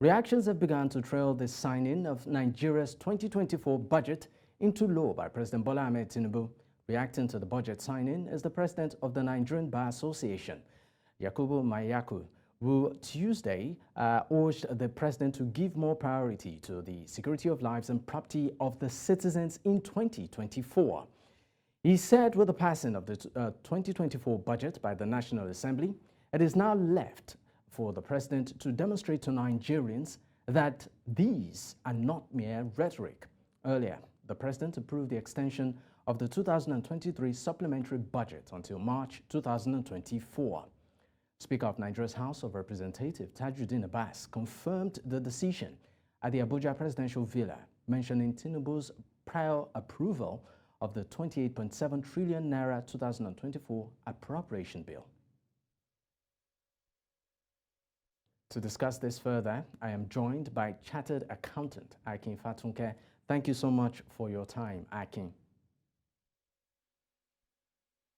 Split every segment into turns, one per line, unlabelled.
Reactions have begun to trail the signing of Nigeria's 2024 budget into law by President Bola Ahmed Tinubu. Reacting to the budget signing is the president of the Nigerian Bar Association, Yakubu Mayaku, who Tuesday urged the president to give more priority to the security of lives and property of the citizens in 2024. He said with the passing of the 2024 budget by the National Assembly, it is now left for the president to demonstrate to Nigerians that these are not mere rhetoric. Earlier, the president approved the extension of the 2023 supplementary budget until March 2024. Speaker of Nigeria's House of Representatives, Tajuddin Abbas, confirmed the decision at the Abuja Presidential Villa, mentioning Tinubu's prior approval of the 28.7 trillion naira 2024 appropriation bill. To discuss this further, I am joined by Chartered Accountant Akin Fatunke. Thank you so much for your time, Akin.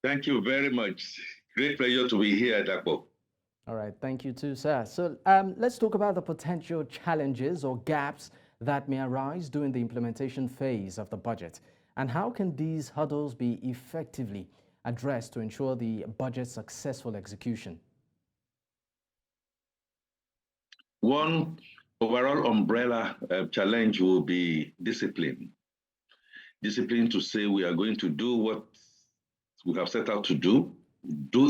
Thank you very much. Great pleasure to be here, Dapo.
All right, thank you too, sir. So let's talk about the potential challenges or gaps that may arise during the implementation phase of the budget. And how can these hurdles be effectively addressed to ensure the budget's successful execution?
One overall umbrella challenge will be discipline. Discipline to say we are going to do what we have set out to do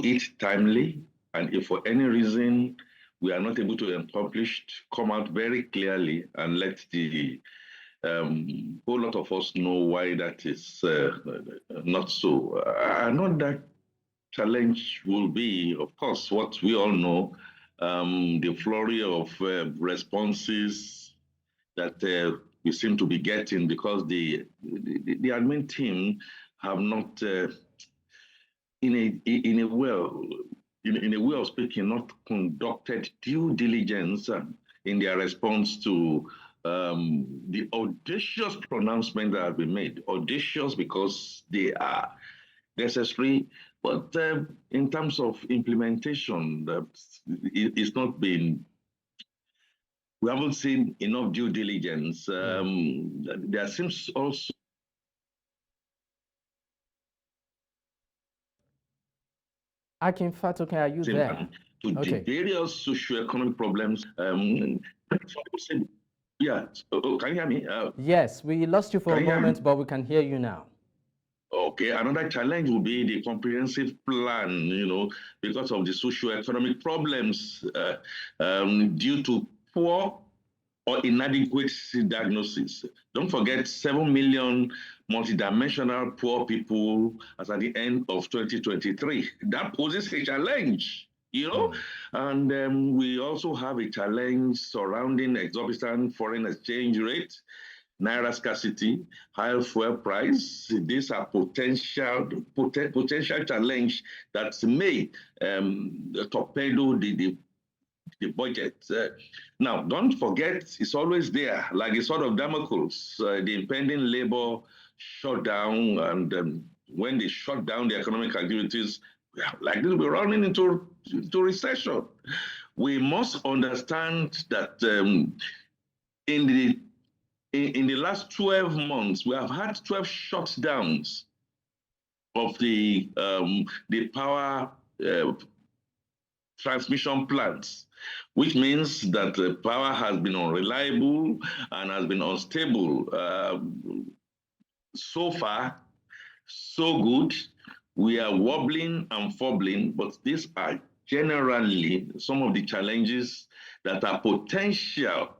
it timely, and if for any reason we are not able to accomplish, come out very clearly and let the whole lot of us know why that is not so. Another challenge will be, of course, what we all know, the flurry of responses that we seem to be getting because the admin team have not, in a way of speaking, not conducted due diligence in their response to the audacious pronouncement that have been made. Audacious because they are necessary, but in terms of implementation, it's not been. We haven't seen enough due diligence. There seems also.
Akin Fatunke, are you there?
To the various socioeconomic problems. Yeah, can you hear me?
Yes, we lost you for a moment, but we can hear you now.
Okay, another challenge will be the comprehensive plan, because of the socioeconomic problems due to poor or inadequate diagnosis. Don't forget 7 million multidimensional poor people as at the end of 2023. That poses a challenge, And we also have a challenge surrounding exorbitant foreign exchange rate, naira scarcity, high fuel price. These are potential challenge that may torpedo the budget. Now, don't forget, it's always there, like a sort of Damocles, the impending labor shutdown, and when they shut down the economic activities, like this, we're running into recession. We must understand that in the last 12 months, we have had 12 shutdowns of the power transmission plants, which means that the power has been unreliable and has been unstable. So far, so good. We are wobbling and fobbling, but these are generally some of the challenges that are potential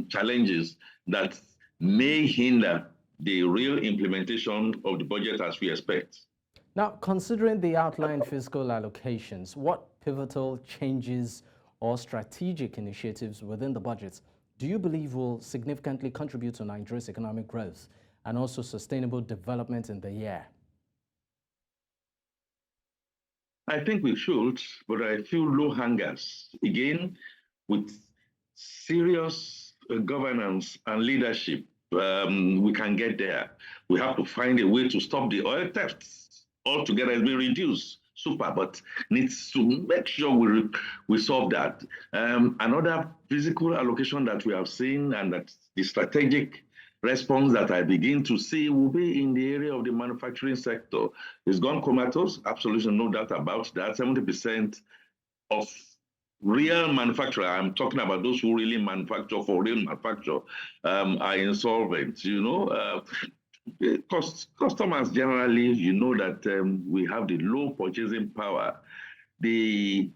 challenges that may hinder the real implementation of the budget as we expect.
Now, considering the outlined fiscal allocations, what pivotal changes or strategic initiatives within the budget do you believe will significantly contribute to Nigeria's economic growth and also sustainable development in the year?
I think we should, but I feel low hangers. Again, with serious governance and leadership, we can get there. We have to find a way to stop the oil thefts altogether. It's been reduced. super, but needs to make sure we solve that. Another physical allocation that we have seen, and that the strategic response that I begin to see, will be in the area of the manufacturing sector. It's gone comatose, absolutely no doubt about that. 70% of real manufacturer, I'm talking about those who really manufacture for real manufacture, are insolvent. Customers generally, that we have the low purchasing power. The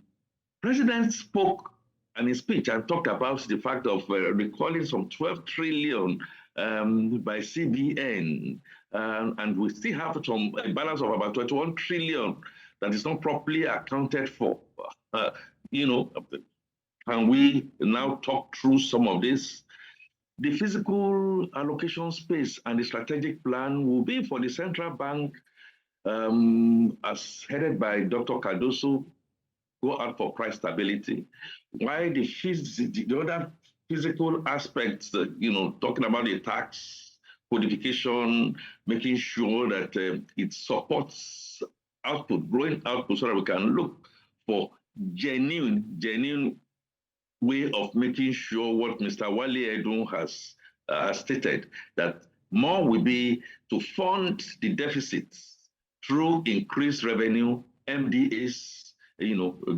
president spoke in his speech and talked about the fact of recalling some 12 trillion by CBN, and we still have a balance of about 21 trillion that is not properly accounted for. Can we now talk through some of this? The physical allocation space and the strategic plan will be for the central bank, as headed by Dr. Cardoso, go out for price stability. Why the other physical aspects, talking about the tax codification, making sure that it supports output, growing output, so that we can look for genuine way of making sure what Mr. Wale Edun has stated, that more will be to fund the deficits through increased revenue, MDAs,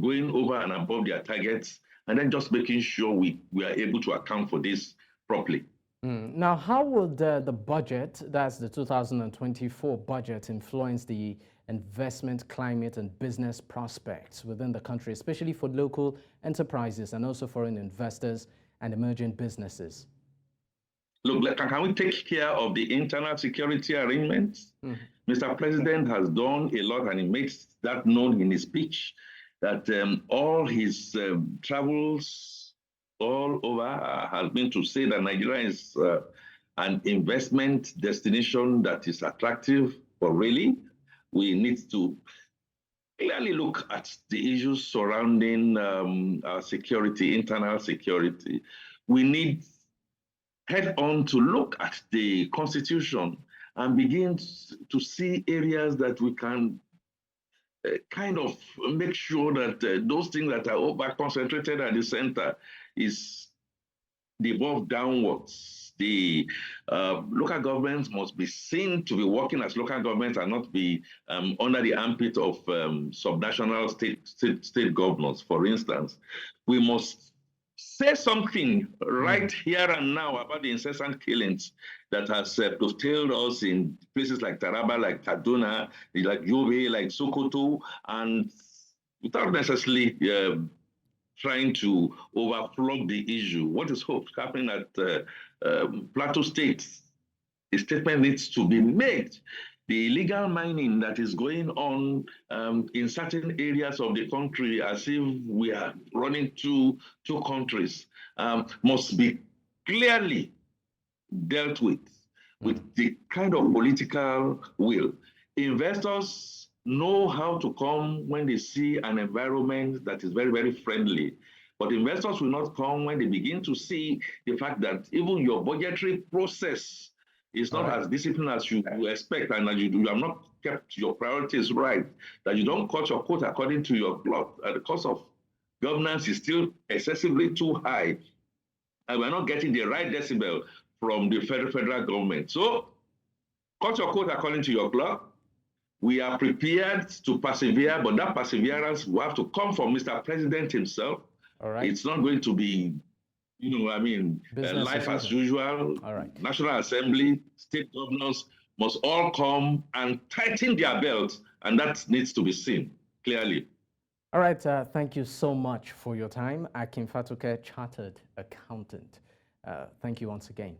going over and above their targets, and then just making sure we are able to account for this properly.
Now, how would the budget, that's the 2024 budget, influence the investment climate and business prospects within the country, especially for local enterprises and also foreign investors and emerging businesses?
Look, can we take care of the internal security arrangements? Mr. President has done a lot, and he makes that known in his speech, that all his travels all over has been to say that Nigeria is an investment destination that is attractive, but really, we need to clearly look at the issues surrounding our security, internal security. We need head on to look at the Constitution and begin to see areas that we can kind of make sure that those things that are over-concentrated at the center is devolved downwards. The local governments must be seen to be working as local governments and not be under the armpit of subnational state governors, for instance. We must say something right here and now about the incessant killings that has curtailed us in places like Taraba, like Kaduna, like Yobe, like Sokoto, and without necessarily trying to overflow the issue. What is happening at Plateau State? A statement needs to be made. The illegal mining that is going on in certain areas of the country, as if we are running two countries, must be clearly dealt with the kind of political will. Investors know how to come when they see an environment that is very, very friendly. But investors will not come when they begin to see the fact that even your budgetary process is not as disciplined as you expect, and that you have not kept your priorities right, that you don't cut your coat according to your cloth, and the cost of governance is still excessively too high, and we're not getting the right decibel from the federal government. So, cut your coat according to your cloth. We are prepared to persevere, but that perseverance will have to come from Mr. President himself. It's not going to be life as usual. National Assembly, state governors must all come and tighten their belts, and that needs to be seen clearly.
All right, thank you so much for your time. Akin Fatunke, Chartered Accountant. Thank you once again.